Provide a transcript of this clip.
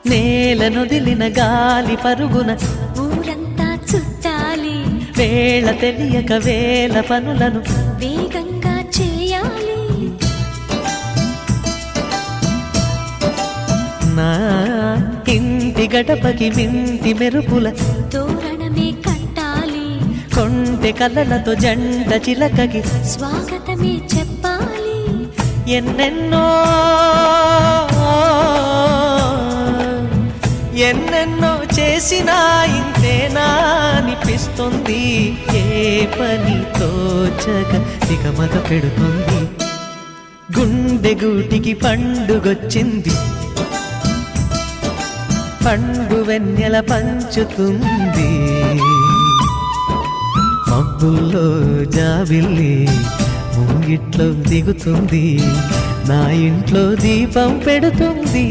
నేలనొదిలిన గాలి పరుగున ఊరంతా చుట్టాలి, వేళ తెలియక వేల పనులను వేగంగా చేయాలి. నా ఇంటి గడపకి మింటి మెరుపుల తోరణమే కట్టాలి, కొంటె కలలతో జంట చిలకకి స్వాగతమే చెప్పాలి. ఎన్నెన్నో ఎన్నెన్నో చేసినా ఇంతేనా అనిపిస్తుంది. ఏ పని తోచక దిగమగ పెడుతుంది. గుండె గూటికి పండుగొచ్చింది, పండు వెన్నెల పంచుతుంది. మబ్బుల్లో జాబిల్లి ముంగిట్లో దిగుతుంది, నా ఇంట్లో దీపం పెడుతుంది.